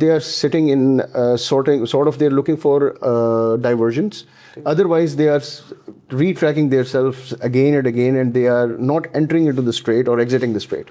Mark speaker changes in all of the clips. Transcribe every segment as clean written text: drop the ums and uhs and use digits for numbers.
Speaker 1: they are sitting in sort of they're looking for diversions. Otherwise they are retracking themselves again and again, and they are not entering into the strait or exiting the strait.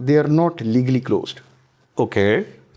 Speaker 1: they are not legally closed.
Speaker 2: Okay.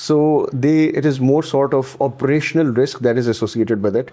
Speaker 1: So it is more sort of operational risk that is associated with it.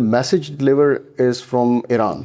Speaker 1: the message delivered is from Iran.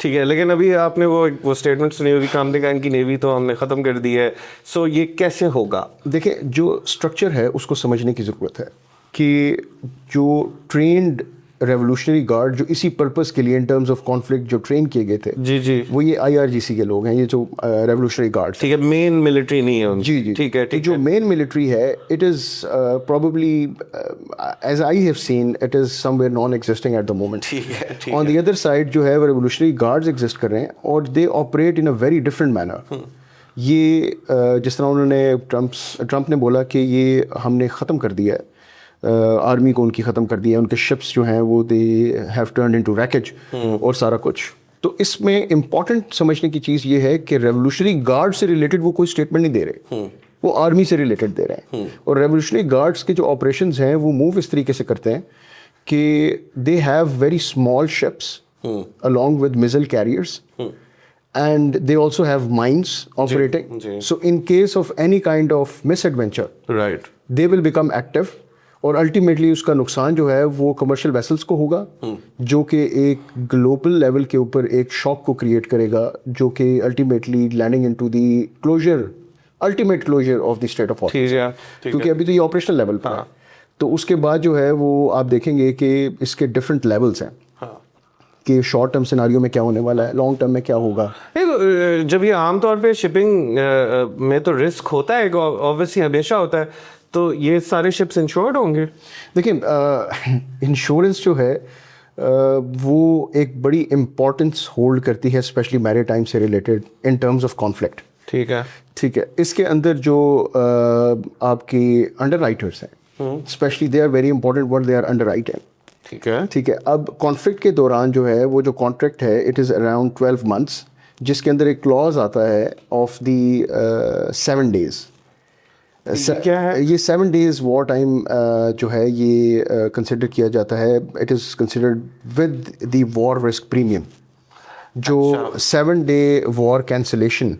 Speaker 2: ٹھیک ہے, لیکن ابھی آپ نے وہ statement سنی ہوگی کامدے کا, ان کی نیوی تو ہم نے ختم کر دی ہے, سو یہ کیسے ہوگا؟
Speaker 1: دیکھیں جو اسٹرکچر ہے اس کو سمجھنے کی ضرورت ہے کہ جو ٹرینڈ ریولوشنری گارڈ جو اسی پرپز کے لیے ان ٹرمز آف کانفلکٹ جو ٹرین کیے گئے تھے,
Speaker 2: جی جی,
Speaker 1: وہ یہ IRGC کے لوگ ہیں, یہ جو ریولوشنری گارڈ.
Speaker 2: ٹھیک ہے, مین ملٹری نہیں ہے ان کی.
Speaker 1: جی جی,
Speaker 2: ٹھیک ہے,
Speaker 1: تو جو مین ملٹری ہے it is probably as I have seen it is somewhere non existing at the moment. On the other side جو ہے وہ ریولوشنری گارڈز ایگزسٹ کر رہے ہیں اور they operate in a very different manner. یہ جس طرح انہوں نے ٹرمپ نے بولا کہ یہ ہم نے ختم کر دیا ہے, آرمی کو ان کی ختم کر دیا ہے, ان کے شپس جو ہیں وہ دے ہیو ٹرنڈ انٹو ریکیج اور سارا کچھ. تو اس میں امپورٹنٹ سمجھنے کی چیز یہ ہے کہ ریولوشنری گارڈ سے ریلیٹڈ وہ کوئی اسٹیٹمنٹ نہیں دے رہے, وہ آرمی سے ریلیٹڈ دے رہے ہیں. اور ریولوشنری گارڈس کے جو آپریشنز ہیں وہ موو اس طریقے سے کرتے ہیں کہ they have very small ships along with missile carriers and they also have mines operating. So in case of any kind of misadventure,
Speaker 2: right,
Speaker 1: they will become active اور الٹیمیٹلی اس کا نقصان جو ہے وہ کمرشل ویسلس کو ہوگا, جو کہ ایک گلوبل لیول کے اوپر ایک شاک کو کریٹ کرے گا, جو کہ ultimately landing into the closure, ultimate closure of the strait of Hormuz, کیونکہ ابھی تو یہ آپریشنل لیول پر ہے. تو اس کے بعد جو ہے وہ آپ دیکھیں گے کہ اس کے ڈفرینٹ لیولس ہیں کہ شارٹ ٹرم سیناریو میں کیا ہونے والا ہے, لانگ ٹرم میں کیا ہوگا.
Speaker 2: جب یہ عام طور پہ شپنگ میں تو رسک ہوتا ہے, اوبویسلی ہمیشہ ہوتا ہے, تو یہ سارے شپس انشورڈ ہوں گے؟
Speaker 1: دیکھیں انشورنس جو ہے وہ ایک بڑی امپورٹنس ہولڈ کرتی ہے اسپیشلی میری ٹائم سے related in terms of conflict.
Speaker 2: ٹھیک ہے,
Speaker 1: ٹھیک ہے. اس کے اندر جو آپ کی انڈر رائٹرس ہیں especially they are very important word, they are underwriting.
Speaker 2: ٹھیک ہے,
Speaker 1: ٹھیک ہے. اب کانفلکٹ کے دوران جو ہے وہ جو کانٹریکٹ ہے اٹ از اراؤنڈ 12 months, جس کے اندر ایک کلوز آتا ہے آف دی 7 days.
Speaker 2: کیا ہے
Speaker 1: یہ 7 days وار ٹائم جو ہے یہ کنسیڈر کیا جاتا ہے, it is considered with the war risk premium, جو 7 day وار کینسلیشن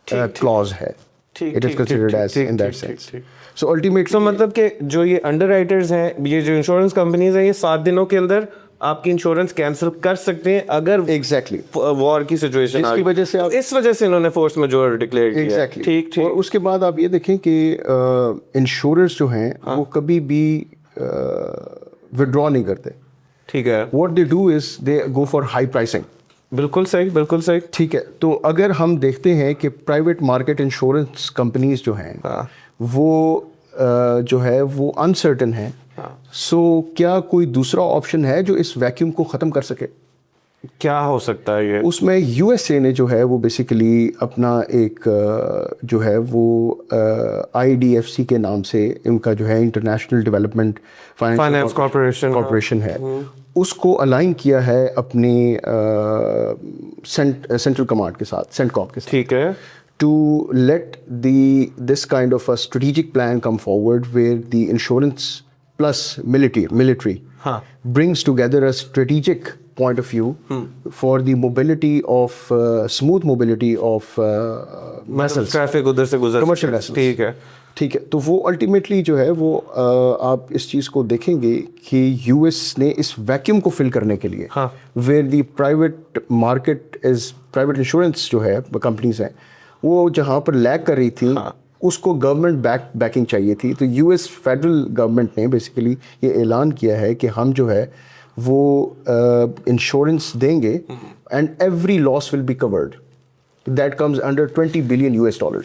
Speaker 1: کلوز ہے. It is considered as in that sense. So ultimately
Speaker 2: مطلب کہ جو یہ انڈر رائٹرز ہیں, یہ جو انشورنس کمپنیز ہیں, یہ 7 دنوں کے اندر آپ کی انشورنس کینسل کر سکتے ہیں اگر
Speaker 1: ایگزیکٹلی
Speaker 2: وار کی سچویشن
Speaker 1: کی وجہ سے,
Speaker 2: اس وجہ سے انہوں نے فورس میجور ڈکلیئر کیا.
Speaker 1: ایگزیکٹلی.
Speaker 2: ٹھیک.
Speaker 1: اور اس کے بعد آپ یہ دیکھیں کہ انشوررز جو ہیں وہ کبھی بھی ودرا نہیں کرتے.
Speaker 2: ٹھیک ہے,
Speaker 1: what they do is they go for high pricing.
Speaker 2: بالکل صحیح, بالکل صحیح.
Speaker 1: ٹھیک ہے. تو اگر ہم دیکھتے ہیں کہ پرائیویٹ مارکیٹ انشورنس کمپنیز جو ہیں وہ جو ہے وہ انسرٹن ہیں, سو کیا کوئی دوسرا آپشن ہے جو اس ویکیوم کو ختم کر سکے؟
Speaker 2: کیا ہو سکتا ہے یہ؟
Speaker 1: اس میں USA نے جو ہے وہ بیسیکلی اپنا ایک جو ہے وہ IDFC کے نام سے ان کا جو ہے انٹرنیشنل ڈیولپمنٹ
Speaker 2: فائنانس
Speaker 1: کارپوریشن ہے, اس کو الائن کیا ہے اپنی سینٹرل کمانڈ کے ساتھ, سینٹ کاپ کے ساتھ.
Speaker 2: ٹھیک ہے,
Speaker 1: to let this kind of a strategic plan come forward where the insurance plus military brings together a strategic point of view for the mobility of smooth mobility of vessels,
Speaker 2: traffic ادھر سے گزر,
Speaker 1: commercial vessels.
Speaker 2: ٹھیک ہے.
Speaker 1: ٹھیک ہے. تو وہ ultimately جو ہے وہ آپ اس چیز کو دیکھیں گے کہ US نے اس ویکیوم کو فل کرنے کے لیے where the private market is private insurance جو ہے کمپنیز ہیں وہ جہاں پر لیگ کر رہی تھی اس کو گورنمنٹ بیکنگ چاہیے تھی. تو US فیڈرل گورنمنٹ نے بیسیکلی یہ اعلان کیا ہے کہ ہم جو ہے وہ انشورنس دیں گے and every loss will be covered that comes under $20 billion.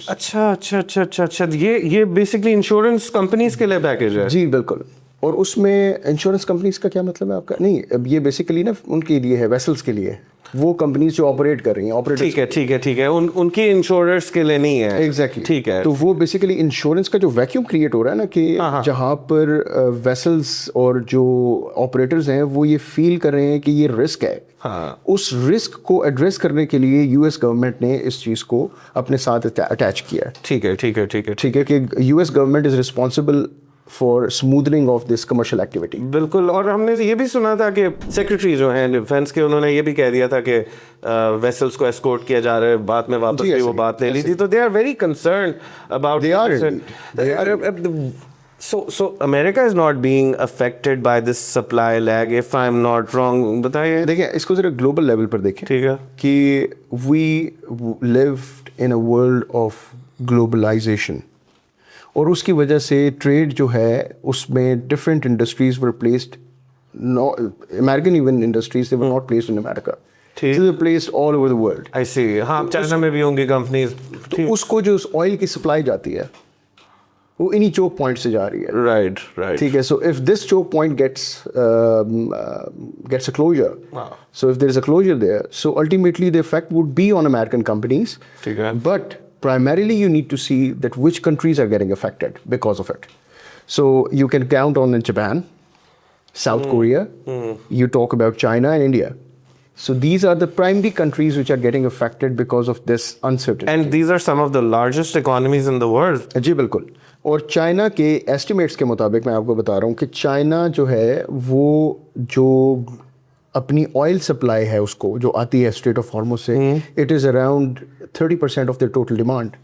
Speaker 2: اچھا اچھا اچھا اچھا اچھا, یہ بیسکلی انشورنس کمپنیز کے لیے پیکیج ہے.
Speaker 1: جی بالکل. اور اس میں انشورنس کمپنیز کا کیا مطلب ہے آپ کا؟ نہیں, اب یہ بیسیکلی نا ان کے لیے ہے, ویسلس کے لیے, وہ کمپنیز جو آپریٹ کر رہی ہیں.
Speaker 2: ٹھیک ہے ٹھیک ہے ٹھیک ہے, ان کی انشوررس کے لیے نہیں ہے.
Speaker 1: ایگزیکٹلی.
Speaker 2: ٹھیک ہے.
Speaker 1: تو وہ بیسیکلی انشورنس کا جو ویکیوم کریٹ ہو رہا ہے نا کہ جہاں پر ویسلس اور جو آپریٹرز ہیں وہ یہ فیل کر رہے ہیں کہ یہ رسک ہے, اس رسک کو ایڈریس کرنے کے لیے US گورنمنٹ نے اس چیز کو اپنے ساتھ اٹیچ کیا ہے.
Speaker 2: ٹھیک ہے ٹھیک ہے ٹھیک ہے
Speaker 1: ٹھیک ہے کہ US government is responsible for smoothing of this commercial activity.
Speaker 2: بالکل. اور ہم نے یہ بھی سنا تھا کہ سیکرٹری جو ہیں ڈیفینس کے, انہوں نے یہ بھی کہہ دیا تھا کہ ویسلس کو ایسکورٹ کیا جا رہا ہے, بعد میں واپس بھی وہ بات لے لی تھی. تو they are very concerned about, So America is not being affected by this supply lag, if I'm not wrong. بتائیے.
Speaker 1: دیکھیں اس کو ذرا گلوبل لیول پر دیکھیں
Speaker 2: ٹھیک ہے.
Speaker 1: کہ وی lived in a world of globalization اور اس کی وجہ سے ٹریڈ جو ہے اس میں different industries were placed American even industries they were not placed in America.
Speaker 2: ٹھیک.
Speaker 1: So they were placed all over the world.
Speaker 2: I see. ہاں چائنا میں بھی ہوں گی کمپنیز.
Speaker 1: تو اس کو جو آئل کی سپلائی جاتی ہے وہ انہی چوک پوائنٹ سے جا رہی ہے.
Speaker 2: Right right.
Speaker 1: ٹھیک ہے. So if this Chowk point gets a closure, so if there is a closure there, so ultimately the effect would be on American companies.
Speaker 2: ٹھیک ہے.
Speaker 1: But primarily you need to see that which countries are getting affected because of it. So you can count on Japan, South Korea, you talk about China and India. So these are the primary countries which are getting affected because of this uncertainty.
Speaker 2: And these are some of the largest economies in the world.
Speaker 1: جی بالکل. اور China کے estimates کے مطابق میں آپ کو بتا رہا ہوں کہ چائنا جو ہے وہ جو اپنی آئل سپلائی ہے اس کو جو آتی ہے اسٹریٹ آف ہارموز سے it is around 30% of the total demand.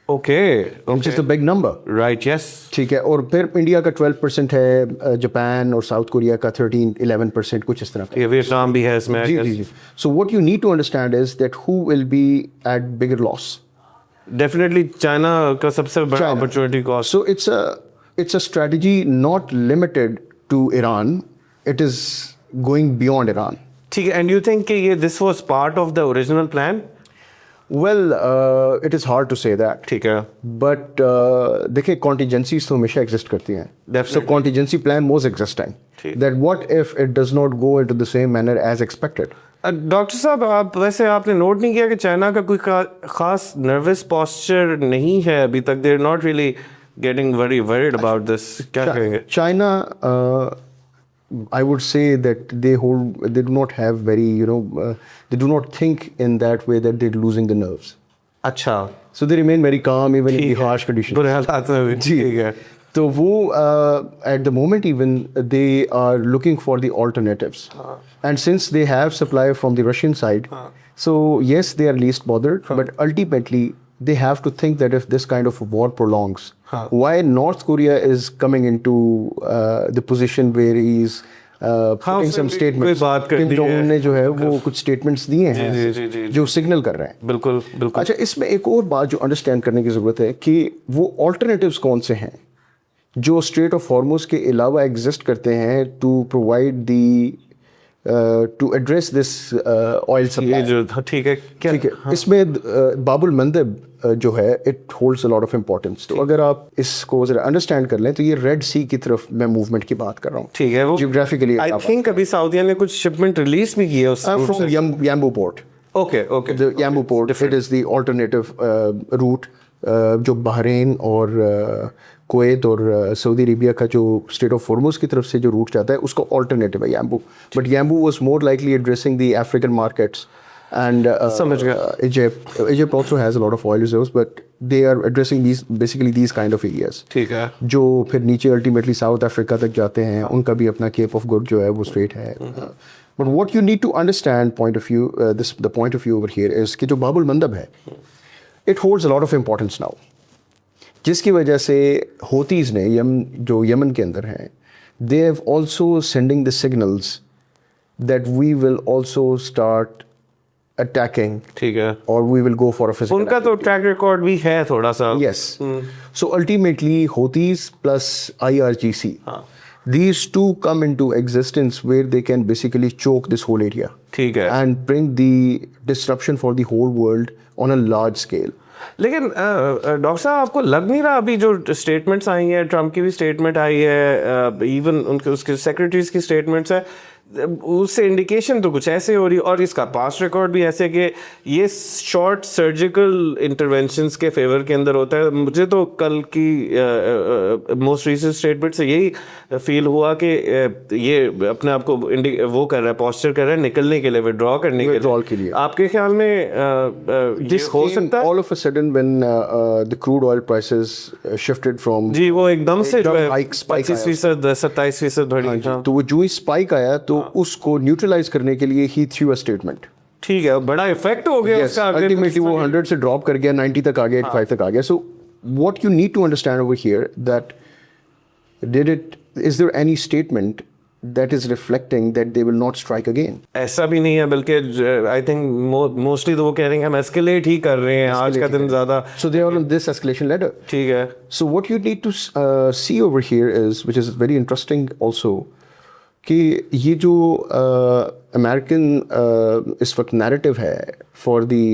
Speaker 2: Okay.
Speaker 1: Which is the big number.
Speaker 2: Right. Yes.
Speaker 1: ٹھیک ہے. اور پھر انڈیا کا 12% ہے, جاپان اور ساؤتھ کوریا کا 13-11% کچھ اس طرح کا.
Speaker 2: یہ ویتنام بھی ہے اس میں.
Speaker 1: جی جی. So what you need to understand is that who will be at bigger loss.
Speaker 2: Definitely China کا سب سے بڑا opportunity cost.
Speaker 1: So it's a strategy not limited to Iran. It is going beyond Iran.
Speaker 2: ٹھیک ہے. And you think کہ یہ this was part of the original plan?
Speaker 1: Well, it is hard to say that.
Speaker 2: ٹھیک ہے.
Speaker 1: But دیکھیں contingencies تو ہمیشہ exist کرتی ہیں. So contingency plan was existing. That what if it does not go into the same manner as expected?
Speaker 2: Doctor صاحب آپ ویسے آپ نے نوٹ نہیں کیا کہ چائنا کا کوئی خاص نروس پاسچر نہیں ہے ابھی تک؟ They are not really getting very worried about this. کیا کہیں گے؟
Speaker 1: China, I would say that they do not have very, they do not think in that way that they're losing the nerves.
Speaker 2: اچھا.
Speaker 1: So they remain very calm even in the harsh conditions.
Speaker 2: برے حالات میں بھی. ٹھیک ہے.
Speaker 1: تو وہ at the moment even they are looking for the alternatives. And since they have supply from the Russian side, so yes, they are least bothered, but ultimately they have to think that if this kind of war prolongs, why North Korea is coming into the position where he is putting some statements. Kim Jong-un نے جو ہے وہ کچھ statements دیے ہیں جو signal کر رہے ہیں.
Speaker 2: بالکل بالکل.
Speaker 1: اچھا اس میں ایک اور بات جو انڈرسٹینڈ کرنے کی ضرورت ہے کہ وہ alternatives کون سے ہیں جو اسٹریٹ آف ہارموز کے علاوہ ایگزسٹ کرتے ہیں to provide the to address this oil supply.
Speaker 2: ٹھیک ہے.
Speaker 1: ٹھیک ہے. اس میں باب المندب جو ہے it holds a lot of importance. تو اگر آپ اس کو ذرا انڈرسٹینڈ کر لیں تو یہ ریڈ سی کی طرف میں موومنٹ کی بات کر رہا ہوں.
Speaker 2: ٹھیک ہے. وہ
Speaker 1: جیوگرافیکلی
Speaker 2: آئی تھنک ابھی سعودیہ نے کچھ شپمنٹ ریلیز بھی کی ہے اس
Speaker 1: from Yanbu port.
Speaker 2: Okay okay.
Speaker 1: Yanbu port it is the alternative route جو بحرین اور کویت اور سعودی عربیہ کا جو اسٹریٹ آف ہارموز کی طرف سے جو روٹ جاتا ہے اس کا آلٹرنیٹیو ہے Yanbu. But Yanbu was more likely addressing the African markets and Egypt also has a lot of oil reserves, but they are addressing these kind of areas.
Speaker 2: ٹھیک ہے.
Speaker 1: جو پھر نیچے الٹیمیٹلی ساؤتھ افریقہ تک جاتے ہیں ان کا بھی اپنا کیپ آف گڈ جو ہے وہ اسٹریٹ ہے. But what you need to understand the point of view over here is کہ جو باب المندب ہے it holds a lot of importance now. جس کی وجہ سے ہوتیز نے جو یمن کے اندر ہیں they have also sending the signals that we will also start attacking.
Speaker 2: ٹھیک ہے.
Speaker 1: or we will go for a physical.
Speaker 2: ان کا تو ٹریک ریکارڈ بھی ہے تھوڑا سا.
Speaker 1: Yes. So ultimately Houthis plus IRGC, these two come into existence where they can basically choke this whole area.
Speaker 2: ٹھیک ہے.
Speaker 1: And bring the disruption for the whole world on a large scale.
Speaker 2: لیکن doctor صاحب آپ کو لگ نہیں رہا ابھی جو اسٹیٹمنٹس آئی ہیں, ٹرمپ کی بھی اسٹیٹمنٹ آئی ہے, ایون ان کے اس کے سیکرٹریز کی اسٹیٹمنٹس ہیں, اس سے انڈیکیشن تو کچھ ایسے ہو رہی, اور اس کا پاسٹ ریکارڈ بھی ایسے کہ یہ شارٹ سرجیکل انٹرونشنس کے فیور کے اندر ہوتا ہے. مجھے تو کل کی موسٹ ریسنٹ اسٹیٹمنٹ سے یہی فیل ہوا کہ یہ اپنے آپ کو وہ کر رہا ہے, پاسچر کر رہا ہے نکلنے کے لیے, ودرا کرنے کے لیے. آپ کے خیال میں یہ ہو سکتا ہے؟
Speaker 1: All of a sudden when the crude oil prices shifted from
Speaker 2: جی وہ ایک دم سے جو ہے 25% 27% بڑھی,
Speaker 1: تو وہ جو ہی اسپائک آیا تو اس کو نیوٹرلائز کرنے کے لیے ہی تھریو اے اسٹیٹمنٹ.
Speaker 2: ٹھیک ہے. بڑا افیکٹ ہو گیا اس کا.
Speaker 1: الٹیمیٹلی وہ 100 سے ڈراپ کر گیا, 90 تک آ گیا, 85 تک آ گیا. So what you need to understand over here that is there any statement that is reflecting that they will not strike again?
Speaker 2: ایسا بھی نہیں ہے، بلکہ آئی تھنک موسٹلی تو وہ کہہ رہے ہیں ہم ایسکیلیٹ ہی کر رہے ہیں، آج کا دن زیادہ
Speaker 1: So they are on this escalation ladder.
Speaker 2: ٹھیک ہے.
Speaker 1: So what you need to see over here is, which is very interesting also, کہ یہ جو American اس وقت narrative ہے for the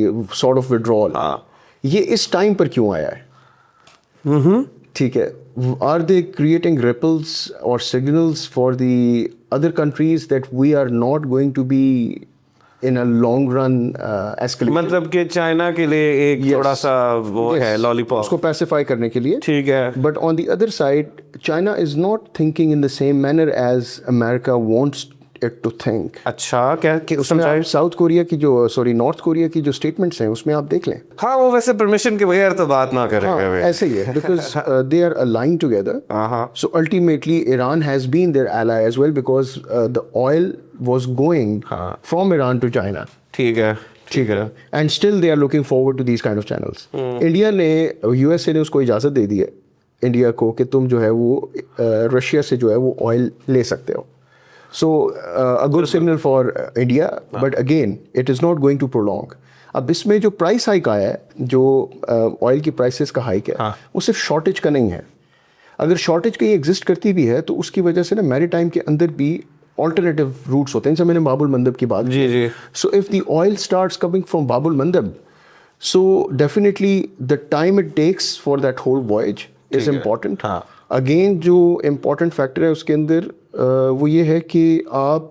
Speaker 1: sort of withdrawal، یہ اس ٹائم پر کیوں آیا ہے؟ ٹھیک ہے. Are they creating ripples or signals for the other countries that we are not going to be in a long run escalation?
Speaker 2: مطلب کہ چائنا کے لیے ایک تھوڑا سا وہ ہے لالی پاپ،
Speaker 1: اس کو پیسیفائی کرنے کے لیے.
Speaker 2: ٹھیک ہے.
Speaker 1: But on the other side, China is not thinking in the same manner as America wants it to think.
Speaker 2: اچھا کیا
Speaker 1: ساؤتھ کوریا کی جو نارتھ کوریا کی جو اسٹیٹمنٹس ہیں اس میں آپ دیکھ لیں.
Speaker 2: ہاں وہ ویسے پرمیشن کے بغیر تو بات نہ کریں گے،
Speaker 1: ایسے ہی ہے because they are aligned together. So ultimately Iran has been their ally as well because the oil was going from Iran to China.
Speaker 2: ٹھیک ہے.
Speaker 1: ٹھیک ہے. And still they are looking forward to these kind of channels. India نے USA نے اس کو اجازت دے دی ہے India کو کہ تم جو ہے وہ رشیا سے جو ہے وہ آئل لے سکتے ہو. So a good signal for India, but again it is not going to prolong. اب اس میں جو پرائس ہائک آیا ہے، جو آئل کی پرائسز کا ہائک ہے، وہ صرف شارٹیج کا نہیں ہے. اگر شارٹیج کہیں ایگزسٹ کرتی بھی ہے تو اس کی وجہ سے نا میری ٹائم کے اندر بھی آلٹرنیٹیو روٹس ہوتے ہیں. جیسے میں نے باب المندب کی بات
Speaker 2: جی جی.
Speaker 1: So if the oil starts coming from Bab el-Mandeb, so definitely the time it takes for that whole voyage is important. Again جو امپورٹنٹ فیکٹر ہے اس کے اندر وہ یہ ہے کہ آپ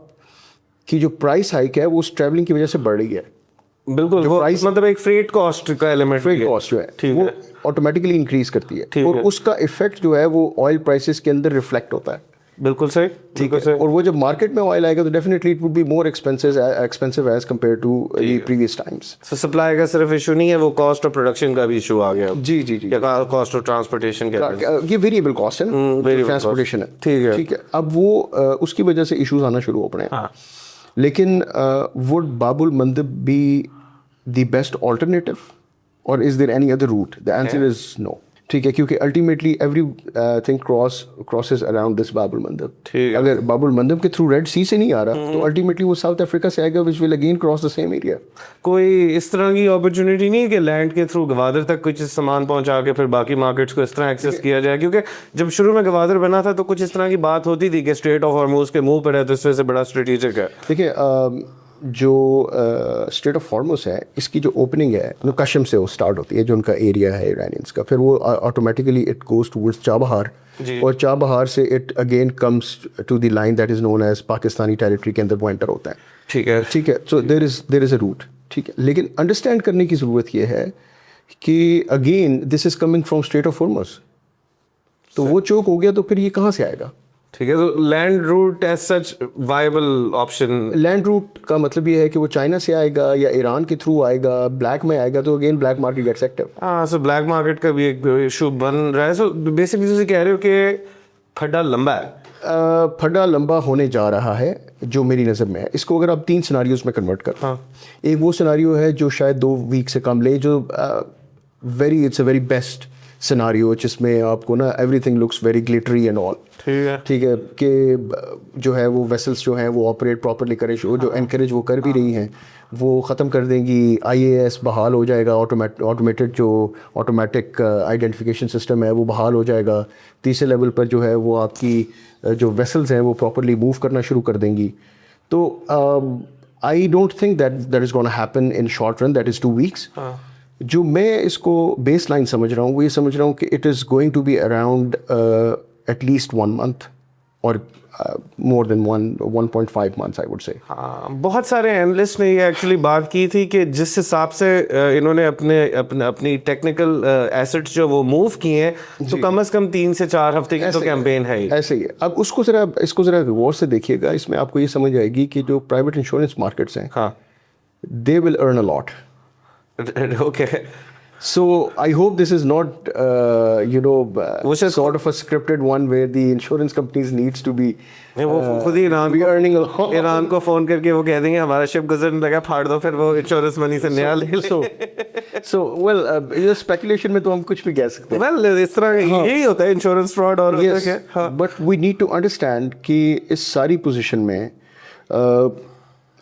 Speaker 1: کی جو پرائس ہائک ہے وہ اس ٹریولنگ کی وجہ سے بڑھ رہی ہے.
Speaker 2: بالکل، مطلب ایک فریٹ کاسٹ کا ایلیمنٹ،
Speaker 1: فریٹ کاسٹ جو ہے وہ آٹومیٹکلی انکریز کرتی ہے اور اس کا افیکٹ جو ہے وہ آئل پرائسز کے اندر ریفلیکٹ ہوتا ہے.
Speaker 2: بالکل صحیح.
Speaker 1: ٹھیک ہے. اور وہ جب مارکیٹ میں آئل آئے گا تو definitely it would be more expensive as compare to the previous times.
Speaker 2: Supply کا صرف ایشو نہیں ہے، وہ کاسٹ آف پروڈکشن کا بھی ایشو آ گیا.
Speaker 1: جی جی جی.
Speaker 2: کاسٹ آف ٹرانسپورٹیشن کا
Speaker 1: یہ ویریبل کاسٹ ہے نا، ٹرانسپورٹیشن ہے. ٹھیک ہے. ٹھیک ہے. اب وہ اس کی وجہ سے ایشوز آنا شروع ہو پڑے ہیں. لیکن would Bab el-Mandeb be the best alternative اور is there any other route? The answer is no. ٹھیک ہے. کیونکہ ultimately everything crosses around this Bab el-Mandeb. اگر باب المندب کے تھرو ریڈ سی سے نہیں آ رہا تو الٹیمیٹلی وہ ساؤتھ افریقہ سے آئے گا which will again cross the same area.
Speaker 2: کوئی اس طرح کی اپرچونیٹی نہیں ہے کہ لینڈ کے تھرو گوادر تک کچھ سامان پہنچا کے پھر باقی مارکیٹس کو اس طرح ایکسیس کیا جائے؟ کیونکہ جب شروع میں گوادر بنا تھا تو کچھ اس طرح کی بات ہوتی تھی کہ اسٹریٹ آف ہارموز کے منہ پر ہے تو اس وجہ سے بڑا اسٹریٹجک ہے.
Speaker 1: دیکھیے جو اسٹریٹ آف ہارموز ہے اس کی جو اوپننگ ہے کشم سے وہ اسٹارٹ ہوتی ہے جو ان کا ایریا ہے ایرانینس کا، پھر وہ automatically it goes towards Chabahar, اور چابہار سے it again comes to the line that is known as Pakistani territory کے اندر وہ انٹر ہوتا ہے.
Speaker 2: ٹھیک ہے.
Speaker 1: ٹھیک ہے. سو دیر از اے روٹ. ٹھیک ہے. لیکن انڈرسٹینڈ کرنے کی ضرورت یہ ہے کہ again this is coming from strait of Hormuz, تو وہ چوک ہو گیا تو پھر یہ کہاں سے آئے گا؟
Speaker 2: ٹھیک ہے. تو land route as such viable option.
Speaker 1: Land route کا مطلب یہ ہے کہ وہ چائنا سے آئے گا یا ایران کے تھرو آئے گا، بلیک میں آئے گا تو again black market gets active.
Speaker 2: ہاں. سو بلیک مارکیٹ کا بھی ایک ایشو بن رہا ہے. سو بیسکلی جیسے کہہ رہے ہو کہ کھڈا لمبا ہے.
Speaker 1: پھڈا لمبا ہونے جا رہا ہے جو میری نظر میں ہے. اس کو اگر آپ 3 سیناریوز میں کنورٹ کریں، ایک وہ سیناریو ہے جو شاید 2 ویک سے کم لے، جو it's a very best scenario جس میں آپ کو نا everything looks very glittery and all. ٹھیک ہے. کہ جو ہے وہ ویسلس جو ہیں وہ آپریٹ پراپرلی کرے، جو انکریج وہ کر بھی رہی ہیں وہ ختم کر دیں گی. IAS بحال ہو جائے گا، آٹومیٹڈ جو آٹومیٹک آئیڈینٹیفیکیشن سسٹم ہے وہ بحال ہو جائے گا. تیسرے لیول پر جو ہے وہ آپ کی جو ویسلز ہیں وہ پراپرلی موو کرنا شروع کر دیں گی. تو I don't think that is gonna happen in short run, that is 2 weeks. جو میں اس کو بیس لائن سمجھ رہا ہوں وہ یہ سمجھ رہا ہوں کہ it is going to be around at least 1 month اور مور دین 1.5 months آئی وڈ سے.
Speaker 2: ہاں. بہت سارے اینالسٹ نے یہ ایکچولی بات کی تھی کہ جس حساب سے انہوں نے اپنی ٹیکنیکل ایسٹس جو وہ موو کیے ہیں تو کم از کم 3 سے 4 ہفتے کی تو کیمپین ہے.
Speaker 1: ایسے ہی ہے. اب اس کو ذرا غور سے دیکھیے گا. اس میں آپ کو یہ سمجھ آئے گی کہ جو پرائیویٹ انشورنس مارکیٹس ہیں
Speaker 2: ہاں
Speaker 1: دے ول ارن اے لاٹ.
Speaker 2: Okay.
Speaker 1: So I hope this is not, sort of a scripted one where the insurance companies needs to be
Speaker 2: نہیں وہ خود ہی Iran
Speaker 1: be earning a lot.
Speaker 2: Iran کو فون کر کے وہ کہہ دیں گے ہمارا شپ گزرنے لگا پھاڑ دو, پھر وہ انشورنس منی سے نیا لے لو.
Speaker 1: So well, speculation میں تو ہم کچھ بھی کہہ سکتے ہیں.
Speaker 2: ویل اس طرح یہی ہوتا ہے انشورنس فراڈ. اور
Speaker 1: but we need to understand کہ اس ساری پوزیشن میں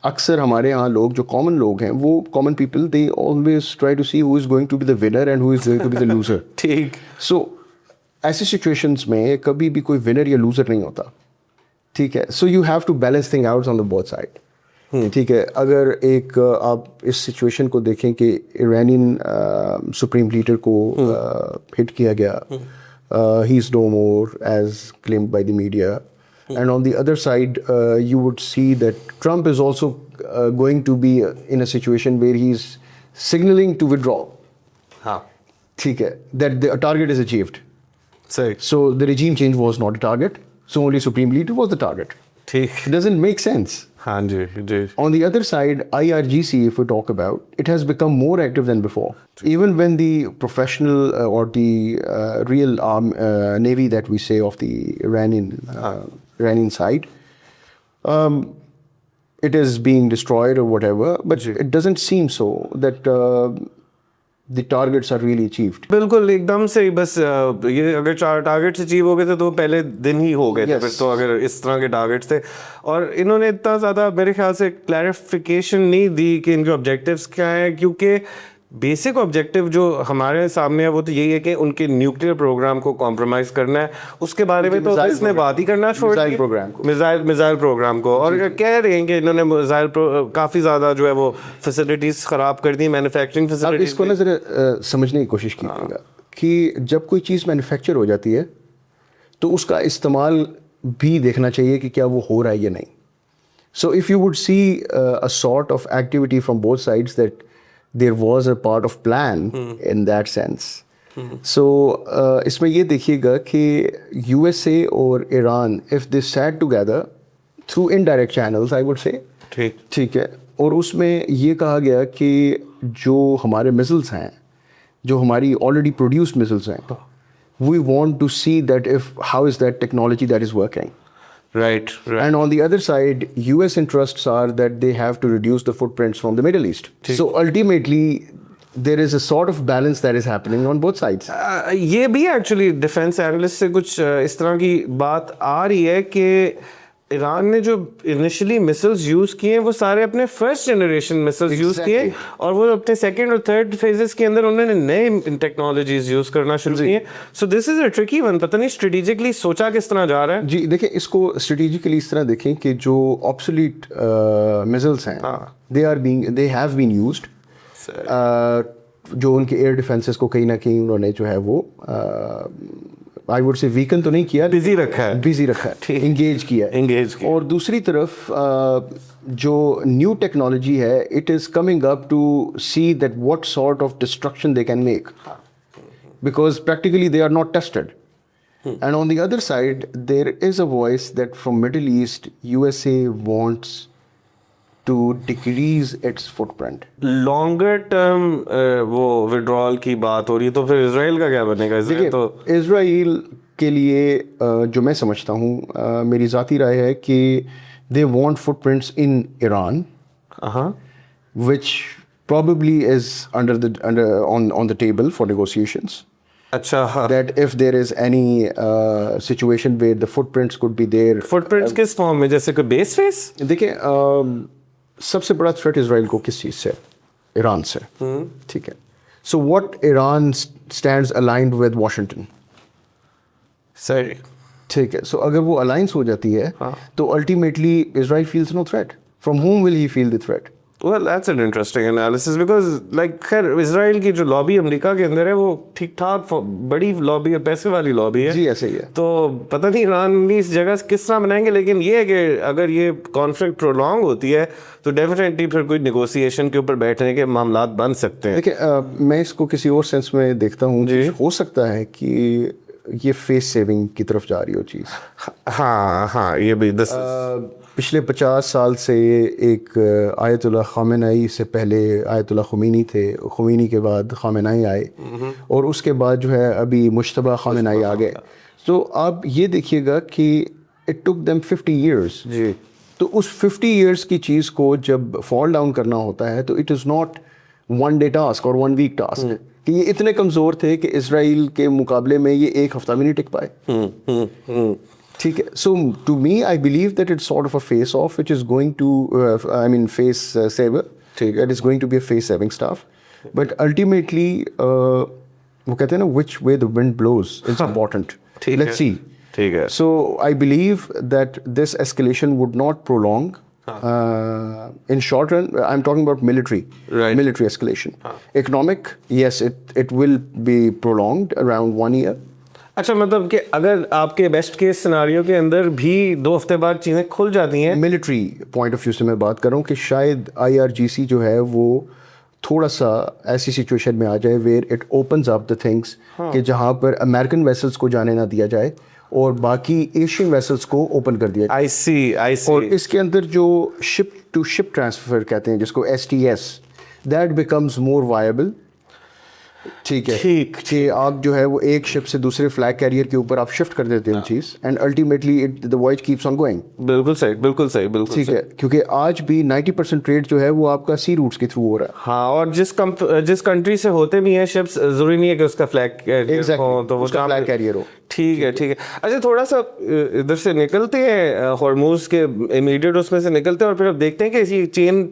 Speaker 1: اکثر ہمارے یہاں لوگ جو کامن لوگ ہیں وہ common people they always try to see who is going to be the winner and who is going to be the loser.
Speaker 2: ٹھیک.
Speaker 1: سو ایسی سچویشنس میں کبھی بھی کوئی ونر یا لوزر نہیں ہوتا. ٹھیک ہے. So you have to balance thing out on the both side. ٹھیک ہے. اگر ایک آپ اس سچویشن کو دیکھیں کہ ایرانین سپریم لیڈر کو ہٹ کیا گیا, he is no more as claimed by the media. And on the other side, you would see that Trump is also going to be in a situation where he's signaling to withdraw. ٹھیک ہے. That the target is achieved. So the regime change was not a target. So only Supreme Leader was the target.
Speaker 2: ٹھیک.
Speaker 1: It doesn't make sense.
Speaker 2: ہاں جی جی.
Speaker 1: On the other side, IRGC, if we talk about, it has become more active than before. Even when the professional or the real navy that we say of the Iranian side, it is being destroyed or whatever, but it doesn't seem so that the targets are really achieved.
Speaker 2: بالکل ایک دم سے بس یہ اگر 4 targets achieve ہو گئے تھے تو پہلے دن ہی ہو گئے تھے پھر تو, اگر اس طرح کے ٹارگیٹس تھے. اور انہوں نے اتنا زیادہ میرے خیال سے کلیریفیکیشن نہیں دی کہ ان کے آبجیکٹیوز کیا ہیں, کیونکہ بیسک آبجیکٹیو جو ہمارے سامنے ہے وہ تو یہی ہے کہ ان کے نیوکلیئر پروگرام کو کمپرومائز کرنا ہے. اس کے بارے میں تو اس نے بات ہی کرنا چھوڑ دی, میزائل پروگرام کو. اور کہہ رہے ہیں کہ انہوں نے میزائل کافی زیادہ جو ہے وہ فیسلٹیز خراب کر دی, مینوفیکچرنگ فیسلٹیز.
Speaker 1: اس کو نا ذرا سمجھنے کی کوشش کیجیے گا کہ جب کوئی چیز مینوفیکچر ہو جاتی ہے تو اس کا استعمال بھی دیکھنا چاہیے کہ کیا وہ ہو رہا ہے یا نہیں. So if you would see a sort of activity from both sides that there was a part of plan in that sense. So اس میں یہ دیکھیے گا کہ USA اور Iran if they sat together through indirect channels I would say, ٹھیک ہے, اور اس میں یہ کہا گیا کہ جو ہمارے missiles ہیں, جو ہماری already produced missiles ہیں, we want to see that how is that technology that is working.
Speaker 2: Right.
Speaker 1: And on the other side, US interests are that they have to reduce the footprints from the Middle East. So ultimately, there is a sort of balance that is happening on both sides.
Speaker 2: یہ بھی actually defence analyst سے کچھ اس طرح کی بات آ رہی ہے کہ ایران نے جو انیشلی مسلز یوز کیے ہیں وہ سارے اپنے فرسٹ جنریشن مسلز یوز کیے, اور وہ اپنے سیکنڈ اور تھرڈ فیزز کے اندر انہوں نے نئے ٹیکنالوجیز یوز کرنا شروع کی ہیں. سو دس از اے ٹرکی ون. پتہ نہیں اسٹریٹجکلی سوچا کس طرح جا رہا ہے.
Speaker 1: جی دیکھیں, اس کو اسٹریٹجکلی اس طرح دیکھیں کہ جو آبسولیٹ مسلس ہیں they have been used. جو ان کے ایئر ڈیفینسز کو کہیں نہ کہیں انہوں نے جو ہے وہ آئی ووڈ سے ویکن تو نہیں کیا,
Speaker 2: بزی رکھا ہے,
Speaker 1: انگیج کیا. اور دوسری طرف جو نیو ٹیکنالوجی ہے, it is coming up to see that what sort of destruction they can make, because practically they are not tested. And on the other side, there is a voice that from Middle East, USA wants to decrease its footprint.
Speaker 2: Longer term وہ withdrawal کی بات ہو رہی ہے, تو پھر اسرائیل کا کیا بنے گا؟
Speaker 1: اسرائیل کے لیے جو میں سمجھتا ہوں, میری ذاتی رائے ہے کہ they want footprints in Iran, which probably is on the table for negotiations.
Speaker 2: اچھا,
Speaker 1: that if there is any situation where the footprints could be there.
Speaker 2: footprints کس فارم میں, جیسے کہ بیس فیس؟
Speaker 1: دیکھیں, سب سے بڑا تھریٹ اسرائیل کو کس چیز سے؟ ایران سے. ٹھیک ہے. So what Iran stands aligned with Washington.
Speaker 2: صحیح.
Speaker 1: ٹھیک ہے. سو اگر وہ الائنس ہو جاتی ہے تو ultimately Israel feels no threat. From home will he feel the threat?
Speaker 2: Well, that's an interesting analysis because like خیر اسرائیل کی جو لابی امریکہ کے اندر ہے وہ ٹھیک ٹھاک بڑی لابی ہے, پیسے والی لابی ہے.
Speaker 1: جی ایسے ہی ہے.
Speaker 2: تو پتہ نہیں ایران اس جگہ کس طرح بنائیں گے, لیکن یہ ہے کہ اگر یہ کانفلکٹ پرولونگ ہوتی ہے تو ڈیفینیٹلی پھر کوئی نیگوسیشن کے اوپر بیٹھنے کے معاملات بن سکتے ہیں.
Speaker 1: دیکھیں, میں اس کو کسی اور سینس میں دیکھتا ہوں. جی, ہو سکتا ہے کہ یہ فیس سیونگ کی طرف جا رہی ہو چیز.
Speaker 2: ہاں, یہ بھی
Speaker 1: پچھلے 50 سال سے ایک آیت اللہ خامنئی سے پہلے آیت اللہ خمینی تھے، خمینی کے بعد خامنئی آئے، اور اس کے بعد جو ہے ابھی مجتبیٰ خامنئی آ گئے. تو آپ یہ دیکھیے گا کہ اٹ ٹک دیم 50 ایئرس.
Speaker 2: جی.
Speaker 1: تو اس 50 ایئرس کی چیز کو جب فال ڈاؤن کرنا ہوتا ہے تو it is not one day task اور ون ویک ٹاسک، کہ یہ اتنے کمزور تھے کہ اسرائیل کے مقابلے میں یہ ایک ہفتہ بھی نہیں ٹک پائے. ٹھیک ہے. So to me I believe that it's sort of a face off which is going to I mean face saver. ٹھیک ہے. It is going to be a face saving stuff. But ultimately وہ کہتے ہیں نا which way the wind blows is important. Let's see.
Speaker 2: ٹھیک ہے.
Speaker 1: So I believe that this escalation would not prolong. In short run, I'm talking about military escalation. Economic, yes, it will be prolonged around 1 year.
Speaker 2: اچھا مطلب کہ اگر آپ کے best case scenario کے اندر بھی 2 ہفتے بعد چیزیں کھل جاتی ہیں،
Speaker 1: ملٹری پوائنٹ آف ویو سے میں بات کر رہا ہوں کہ شاید IRGC جو ہے وہ تھوڑا سا ایسی سچویشن میں آ جائے where it opens up the things, کہ جہاں پر امریکن ویسلس کو جانے نہ دیا جائے اور باقی ایشین ویسلس کو اوپن کر دیا جائے.
Speaker 2: I see.
Speaker 1: اور اس کے اندر جو شپ ٹو شپ ٹرانسفر کہتے ہیں جس کو STS، that becomes more viable. ٹھیک ہے. کہ آپ جو ہے وہ ایک شپ سے دوسرے فلیگ کیریئر کے اوپر آپ شفٹ کر دیتے ہیں چیز، and ultimately the وائج keeps on going.
Speaker 2: بالکل صحیح.
Speaker 1: ٹھیک ہے. کیونکہ آج بھی 90% ٹریڈ جو ہے وہ آپ کا سی روٹس کے تھرو ہو رہا ہے.
Speaker 2: ہاں. اور جس کنٹری سے ہوتے بھی ہیں شپس، ضروری نہیں ہے کہ اس کا فلیگ کیریئر ہو، تو وہ
Speaker 1: فلیگ کیریئر ہو.
Speaker 2: ٹھیک ہے. اچھا تھوڑا سا ادھر سے نکلتے ہیں ہارموز کے امیڈیٹ اس میں سے نکلتے ہیں، اور پھر اب دیکھتے ہیں کہ اسی چین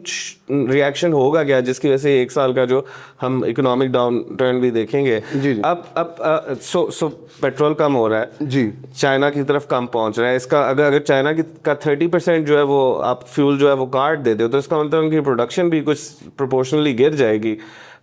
Speaker 2: ریئیکشن ہوگا کیا، جس کی وجہ سے 1 سال کا جو ہم اکنامک ڈاؤن ٹرن بھی دیکھیں گے. اب سو پیٹرول کم ہو رہا ہے
Speaker 1: جی،
Speaker 2: چائنا کی طرف کم پہنچ رہا ہے. اس کا اگر چائنا کا 30% جو ہے وہ آپ فیول جو ہے وہ کاٹ دیتے ہو، تو اس کا مطلب ان کی پروڈکشن بھی کچھ پروپورشنلی گر جائے گی.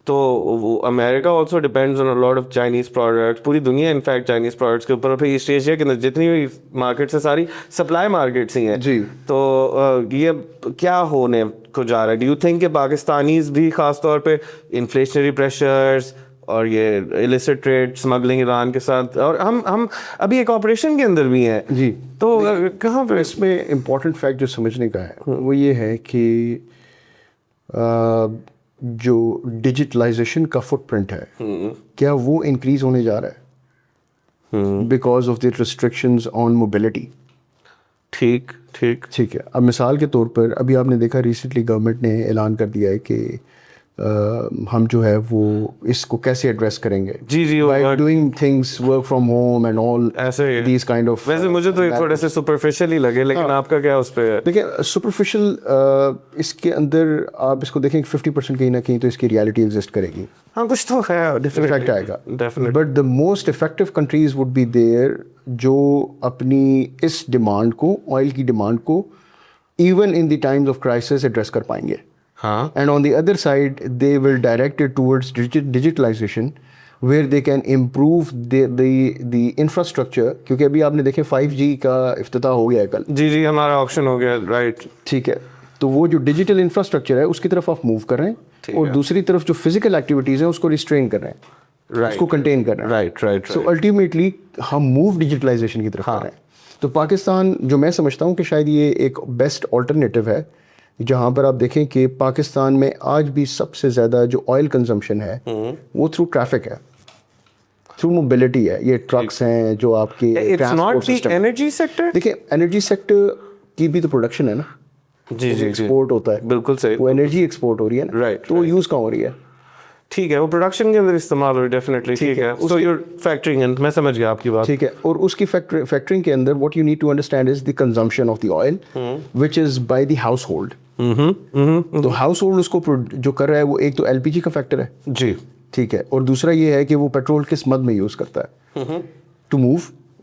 Speaker 2: تو وہ America also depends on lot of Chinese products, پوری دنیا انفیکٹ چائنیز پروڈکٹس کے اوپر. اور پھر ایسٹ ایشیا کے اندر جتنی بھی مارکیٹس ہیں ساری سپلائی مارکیٹس ہی ہیں.
Speaker 1: جی.
Speaker 2: تو یہ کیا ہونے کو جا رہا ہے؟ ڈو یو تھنک کہ پاکستانیز بھی خاص طور پہ انفلیشنری پریشرز اور یہ illicit ٹریڈ اسمگلنگ ایران کے ساتھ، اور ہم ابھی ایک آپریشن کے اندر بھی ہیں.
Speaker 1: جی.
Speaker 2: تو کہاں پہ
Speaker 1: اس میں امپورٹنٹ فیکٹ جو سمجھنے کا ہے وہ یہ ہے کہ جو ڈیجیٹلائزیشن کا فٹ پرنٹ ہے کیا وہ انکریز ہونے جا رہا ہے because of the restrictions on mobility.
Speaker 2: ٹھیک.
Speaker 1: ہے. اب مثال کے طور پر ابھی آپ نے دیکھا ریسنٹلی گورنمنٹ نے اعلان کر دیا ہے کہ ہم جو ہے وہ اس کو کیسے ایڈریس کریں گے.
Speaker 2: جی.
Speaker 1: By doing things work from home and all these kind of.
Speaker 2: ویسے مجھے تو تھوڑے سے سپرفیشل ہی لگے، لیکن آپ کا کیا اس پہ؟
Speaker 1: دیکھیں سپرفیشل اس کے اندر آپ اس کو دیکھیں 50% کہیں نہ کہیں تو اس کی ریالٹی ایگزسٹ کرے گی.
Speaker 2: ہاں کچھ تو ہے،
Speaker 1: افیکٹ آئے گا. But the most effective countries would be there جو اپنی اس ڈیمانڈ کو، آئل کی ڈیمانڈ کو even in the times of crisis address کر پائیں گے.
Speaker 2: ہاں.
Speaker 1: And on the other side, they will direct it towards digitalization, where they can improve the infrastructure. کیونکہ ابھی آپ نے دیکھے 5G کا افتتاح ہو گیا ہے کل.
Speaker 2: جی ہمارا آپشن ہو گیا. رائٹ.
Speaker 1: ٹھیک ہے. تو وہ جو ڈیجیٹل انفراسٹرکچر ہے اس کی طرف آپ موو کر رہے ہیں، اور دوسری طرف جو فزیکل ایکٹیویٹیز ہیں اس کو ریسٹرین کر رہے ہیں، اس کو کنٹین کر رہے ہیں.
Speaker 2: رائٹ.
Speaker 1: سو الٹیمیٹلی ہم موو ڈیجیٹلائزیشن کی طرف کر رہے ہیں. تو پاکستان جو میں سمجھتا ہوں کہ شاید یہ ایک بیسٹ آلٹرنیٹیو ہے، جہاں پر آپ دیکھیں کہ پاکستان میں آج بھی سب سے زیادہ جو آئل کنزمپشن ہے وہ تھرو ٹریفک ہے، تھرو موبلٹی ہے. یہ ٹرکس ہیں جو آپ کے
Speaker 2: انرجی سیکٹر.
Speaker 1: دیکھیں انرجی سیکٹر کی بھی تو پروڈکشن ہے نا.
Speaker 2: جی
Speaker 1: ایکسپورٹ ہوتا ہے.
Speaker 2: بالکل صحیح.
Speaker 1: وہ انرجی ایکسپورٹ ہو رہی ہے نا.
Speaker 2: رائٹ.
Speaker 1: تو وہ یوز کہاں ہو رہی ہے؟
Speaker 2: ٹھیک ہے. وہ پروڈکشن کے اندر استعمال ہو رہی ہے. ڈیفینیٹلی. ٹھیک ہے. سو یور فیکٹرنگ، میں سمجھ گیا آپ کی بات.
Speaker 1: ٹھیک ہے. اور اس کی فیکٹرنگ کے اندر what you need to understand is the consumption of the oil which is by the household. تو ہاؤس ہولڈ اس کو جو کر رہا ہے وہ ایک تو LPG کا فیکٹر ہے.
Speaker 2: جی.
Speaker 1: ٹھیک ہے. اور دوسرا یہ ہے کہ وہ پیٹرول کس مد میں یوز کرتا ہے ٹو موو.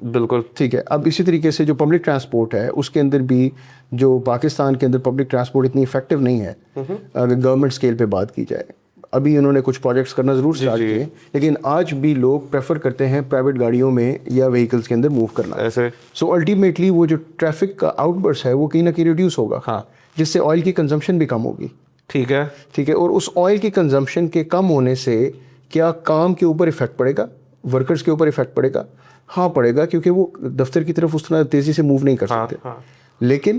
Speaker 2: بالکل.
Speaker 1: ٹھیک ہے. اب اسی طریقے سے جو پبلک ٹرانسپورٹ ہے اس کے اندر بھی جو پاکستان کے اندر پبلک ٹرانسپورٹ اتنی افیکٹو نہیں ہے اگر گورنمنٹ اسکیل پہ بات کی جائے. ابھی انہوں نے کچھ پروجیکٹس کرنا ضرور اسٹارٹ کیے، لیکن آج بھی لوگ پریفر کرتے ہیں پرائیویٹ گاڑیوں میں یا وہیکلس کے اندر موو کرنا.
Speaker 2: ایسے.
Speaker 1: سو الٹیمیٹلی وہ جو ٹریفک کا آؤٹ برس ہے وہ کہیں نہ کہیں ریڈیوس ہوگا.
Speaker 2: ہاں.
Speaker 1: جس سے آئل کی کنزمپشن بھی کم ہوگی.
Speaker 2: ٹھیک ہے.
Speaker 1: ٹھیک ہے. اور اس آئل کی کنزمپشن کے کم ہونے سے کیا کام کے اوپر افیکٹ پڑے گا، ورکرز کے اوپر افیکٹ پڑے گا؟ ہاں پڑے گا، کیونکہ وہ دفتر کی طرف اس طرح تیزی سے موو نہیں کر سکتے. لیکن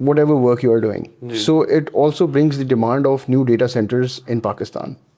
Speaker 1: whatever work you are doing. So it also brings the demand of new data centers in Pakistan,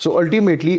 Speaker 1: So ultimately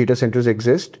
Speaker 1: data centers exist,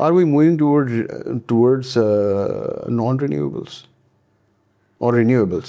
Speaker 1: Are we moving towards non-renewables or renewables?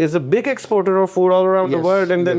Speaker 2: is a big exporter of food all around the world, and then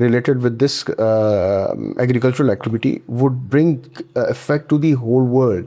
Speaker 1: related with this agricultural activity would bring effect to the whole world.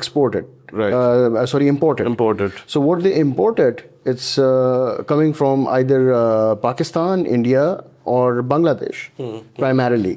Speaker 1: import it. So what they imported, it's coming from either Pakistan, India or Bangladesh primarily.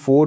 Speaker 1: 4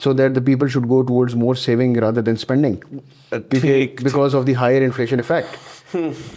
Speaker 1: so that the people should go towards more saving rather than spending because of the higher inflation effect.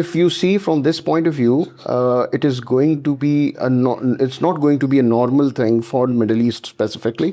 Speaker 1: if you see from this point of view, it is going to be it's not going to be a normal thing for Middle East specifically.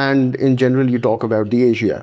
Speaker 1: And in general you talk about the Asia.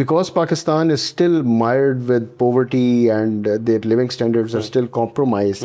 Speaker 1: because Pakistan is still mired with poverty and their living standards are still compromised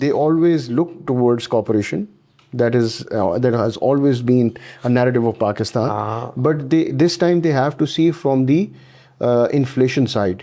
Speaker 1: they always look towards cooperation. That has always been a narrative of Pakistan. But this time they have to see from the inflation side.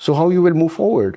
Speaker 1: So how you will move forward?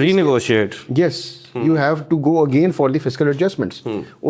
Speaker 2: renegotiate.
Speaker 1: Yes, you have to go again for the fiscal adjustments.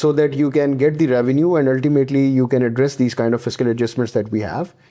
Speaker 1: so that you can get the revenue and ultimately you can address these kind of fiscal adjustments that we have,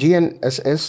Speaker 1: GNSS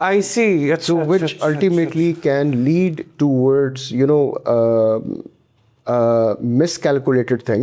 Speaker 2: I see.
Speaker 1: So which ultimately can lead towards miscalculated thing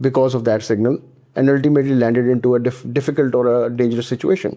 Speaker 1: because of that signal and ultimately landed into a difficult or a dangerous situation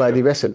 Speaker 1: by the vessel.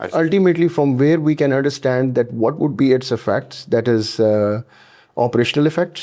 Speaker 1: Ultimately, from where we can understand that what would be its effects, that is operational effects,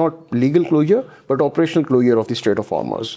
Speaker 1: not legal closure but operational closure of the Strait of Hormuz.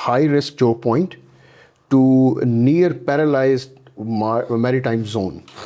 Speaker 1: high risk choke point to near paralyzed maritime zone.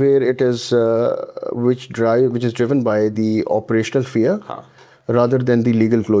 Speaker 1: where it is which is driven by the operational fear rather than the legal flow.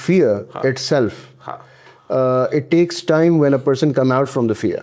Speaker 1: fear itself it takes time when a person come out from the fear.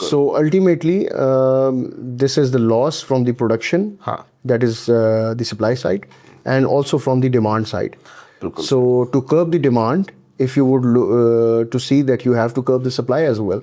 Speaker 1: So ultimately, this is the loss from the production, that is the supply side, and also from the demand side. So to curb the demand, if you would to see that you have to curb the supply as well.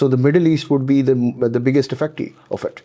Speaker 1: So the Middle East would be the biggest effectee of it.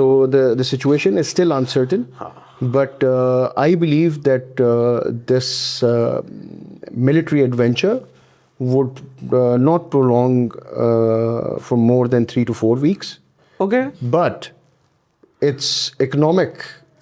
Speaker 1: So the situation is still uncertain, but I believe that this military adventure would not prolong for more than 3 to 4 weeks.
Speaker 2: Okay.
Speaker 1: But its economic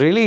Speaker 2: really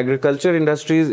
Speaker 2: agriculture industries